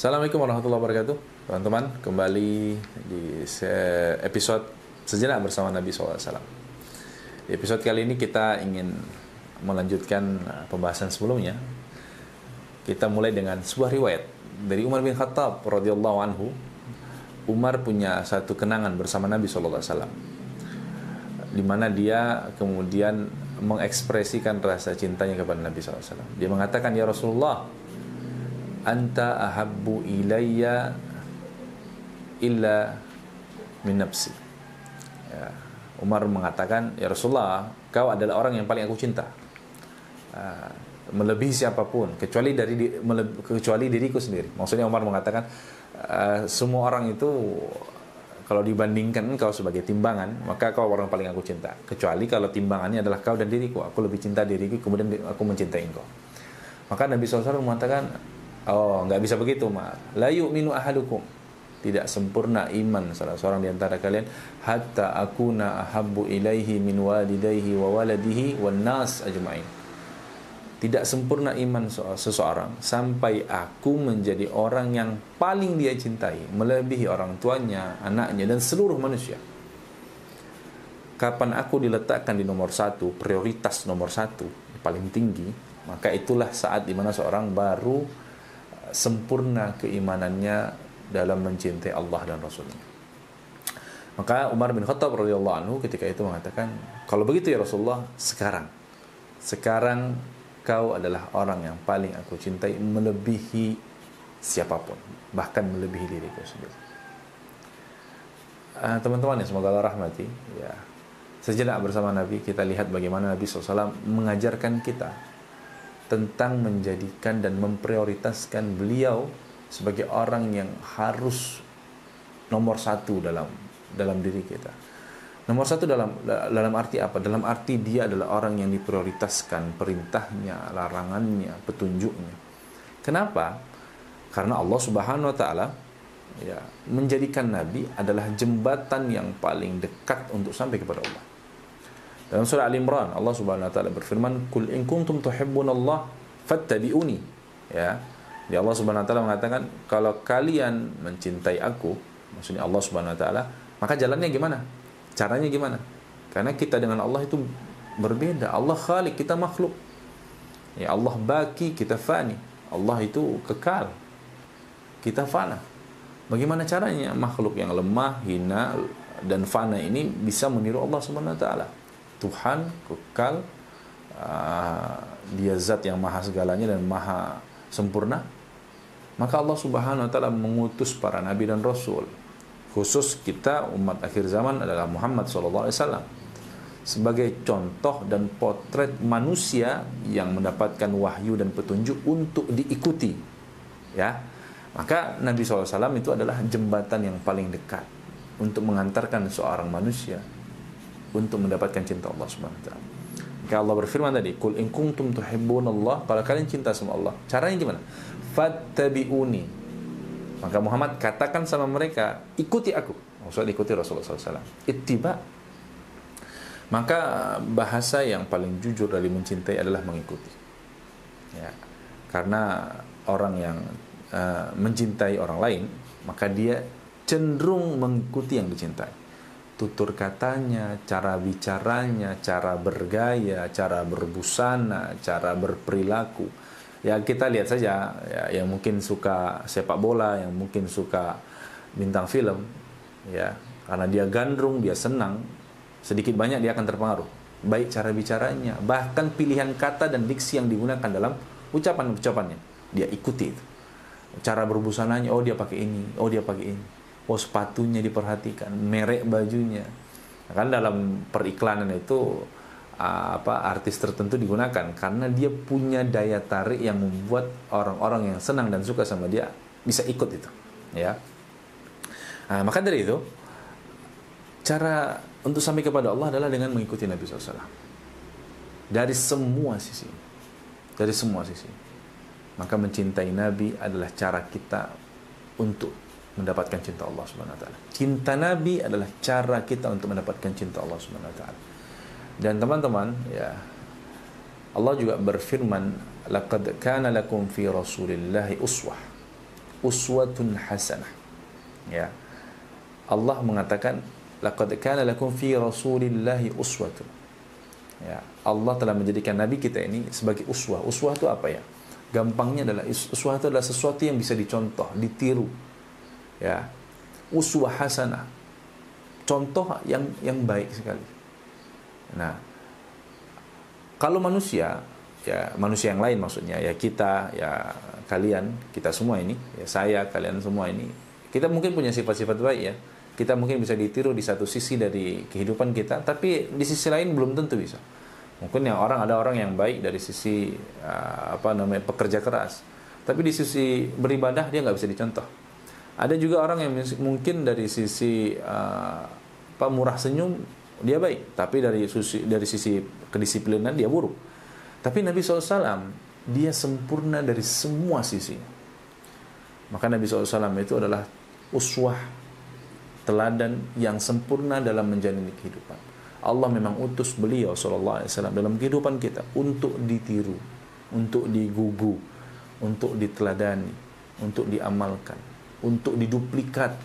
Assalamualaikum warahmatullahi wabarakatuh. Teman-teman, kembali di episode Sejenak bersama Nabi SAW. Di episode kali ini kita ingin melanjutkan pembahasan sebelumnya. Kita mulai dengan sebuah riwayat dari Umar bin Khattab radhiyallahu anhu. Umar punya satu kenangan bersama Nabi SAW, di mana dia kemudian mengekspresikan rasa cintanya kepada Nabi SAW. Dia mengatakan, "Ya Rasulullah, anta ahabbu ilayya illa min nafsi." Ya, Umar mengatakan, "Ya Rasulullah, kau adalah orang yang paling aku cinta, melebihi siapapun kecuali diriku sendiri." Maksudnya Umar mengatakan, semua orang itu kalau dibandingkan kau sebagai timbangan, maka kau orang paling aku cinta, kecuali kalau timbangannya adalah kau dan diriku. Aku lebih cinta diriku, kemudian aku mencintai engkau. Maka Nabi SAW mengatakan, "Oh, nggak bisa begitu, Umar. La yu'minu ahadukum." Tidak sempurna iman salah seorang di antara kalian hatta akuna ahabbu ilaihi min walidayhi wa waladihi wan nas ajma'in. Tidak sempurna iman seseorang sampai aku menjadi orang yang paling dia cintai, melebihi orang tuanya, anaknya, dan seluruh manusia. Kapan aku diletakkan di nomor satu, prioritas nomor satu, paling tinggi, maka itulah saat dimana seorang baru sempurna keimanannya dalam mencintai Allah dan Rasulnya. Maka Umar bin Khattab radhiyallahu anhu ketika itu mengatakan, "Kalau begitu ya Rasulullah, sekarang kau adalah orang yang paling aku cintai melebihi siapapun, bahkan melebihi diriku sendiri." Teman-teman yang semoga Allah rahmati, ya, sejenak bersama Nabi kita lihat bagaimana Nabi SAW mengajarkan kita tentang menjadikan dan memprioritaskan beliau sebagai orang yang harus nomor satu dalam diri kita. Nomor satu dalam arti apa? Dalam arti dia adalah orang yang diprioritaskan perintahnya, larangannya, petunjuknya. Kenapa? Karena Allah Subhanahu wa taala ya menjadikan Nabi adalah jembatan yang paling dekat untuk sampai kepada Allah. Dalam surah Al-Imran, Allah Subhanahu wa taala berfirman, "Qul in kuntum tuhibbunallah fattabi'uni." Ya. Jadi Allah Subhanahu wa taala mengatakan, kalau kalian mencintai aku, maksudnya Allah Subhanahu wa taala, maka jalannya gimana? Caranya gimana? Karena kita dengan Allah itu berbeda. Allah khaliq, kita makhluk. Ya, Allah baki, kita fani. Allah itu kekal, kita fana. Bagaimana caranya makhluk yang lemah, hina, dan fana ini bisa meniru Allah Subhanahu wa taala? Tuhan kekal, dia zat yang maha segalanya dan maha sempurna. Maka Allah Subhanahu wa taala mengutus para nabi dan rasul, khusus kita umat akhir zaman adalah Muhammad SAW, sebagai contoh dan potret manusia yang mendapatkan wahyu dan petunjuk untuk diikuti. Ya, maka Nabi SAW itu adalah jembatan yang paling dekat untuk mengantarkan seorang manusia untuk mendapatkan cinta Allah Subhanahu wa taala. Maka Allah berfirman tadi, "Qul in kuntum tuhibbunallah," kalau kalian cinta sama Allah, caranya gimana? "Fattabi'uni." Maka Muhammad katakan sama mereka, ikuti aku. Maksudnya ikuti Rasulullah SAW. Ittiba. Maka bahasa yang paling jujur dari mencintai adalah mengikuti. Ya. Karena orang yang mencintai orang lain, maka dia cenderung mengikuti yang dicintai. Tutur katanya, cara bicaranya, cara bergaya, cara berbusana, cara berperilaku. Ya kita lihat saja, ya, yang mungkin suka sepak bola, yang mungkin suka bintang film, ya, karena dia gandrung, dia senang, sedikit banyak dia akan terpengaruh. Baik cara bicaranya, bahkan pilihan kata dan diksi yang digunakan dalam ucapan-ucapannya, dia ikuti itu. Cara berbusananya, oh dia pakai ini, oh dia pakai ini. Oh sepatunya diperhatikan, merek bajunya. Kan dalam periklanan itu artis tertentu digunakan karena dia punya daya tarik yang membuat orang-orang yang senang dan suka sama dia bisa ikut itu. Ya. Maka dari itu cara untuk sampai kepada Allah adalah dengan mengikuti Nabi SAW dari semua sisi. Dari semua sisi. Maka mencintai Nabi adalah cara kita untuk mendapatkan cinta Allah Subhanahu wa taala. Cinta Nabi adalah cara kita untuk mendapatkan cinta Allah Subhanahu wa taala. Dan teman-teman, ya, Allah juga berfirman, "Laqad kana lakum fi Rasulillahi uswah." uswatun hasanah. Ya. Allah mengatakan laqad kana lakum fi rasulillahi uswatun. Ya, Allah telah menjadikan nabi kita ini sebagai uswah. Uswah itu apa ya? Gampangnya adalah uswah itu adalah sesuatu yang bisa dicontoh, ditiru. Ya. Uswah hasanah. Contoh yang baik sekali. Nah, kalau manusia, ya manusia yang lain maksudnya, ya kita, ya kalian, kita semua ini, ya saya, kalian semua ini, kita mungkin punya sifat-sifat baik ya. Kita mungkin bisa ditiru di satu sisi dari kehidupan kita, tapi di sisi lain belum tentu bisa. Mungkin ada orang yang baik dari sisi pekerja keras, tapi di sisi beribadah dia nggak bisa dicontoh. Ada juga orang yang mungkin dari sisi murah senyum dia baik, tapi dari sisi kedisiplinan dia buruk. Tapi Nabi SAW dia sempurna dari semua sisi. Maka Nabi SAW itu adalah uswah, teladan yang sempurna dalam menjalani kehidupan. Allah memang utus beliau SAW dalam kehidupan kita untuk ditiru, untuk digugu, untuk diteladani, untuk diamalkan, untuk diduplikat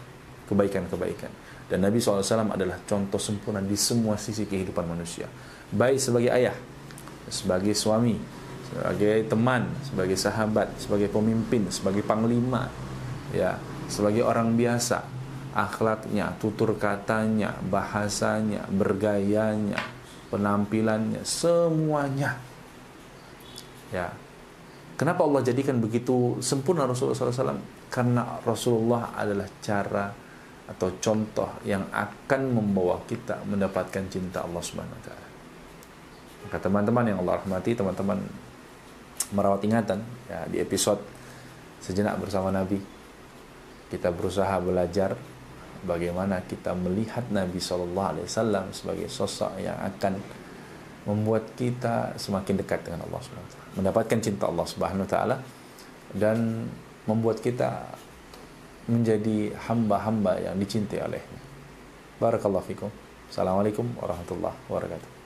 kebaikan-kebaikan. Dan Nabi SAW adalah contoh sempurna di semua sisi kehidupan manusia. Baik sebagai ayah, sebagai suami, sebagai teman, sebagai sahabat, sebagai pemimpin, sebagai panglima, ya, sebagai orang biasa. Akhlaknya, tutur katanya, bahasanya, bergayanya, penampilannya, semuanya. Ya. Kenapa Allah jadikan begitu sempurna Rasulullah SAW? Karena Rasulullah adalah cara atau contoh yang akan membawa kita mendapatkan cinta Allah Subhanahu wa taala. Maka teman-teman yang Allah rahmati, teman-teman merawat ingatan ya, di episode Sejenak Bersama Nabi, kita berusaha belajar bagaimana kita melihat Nabi SAW sebagai sosok yang akan membuat kita semakin dekat dengan Allah Subhanahu wa taala, mendapatkan cinta Allah Subhanahu wa taala, dan membuat kita menjadi hamba-hamba yang dicintai olehnya. Barakallahu fikum. Assalamualaikum warahmatullahi wabarakatuh.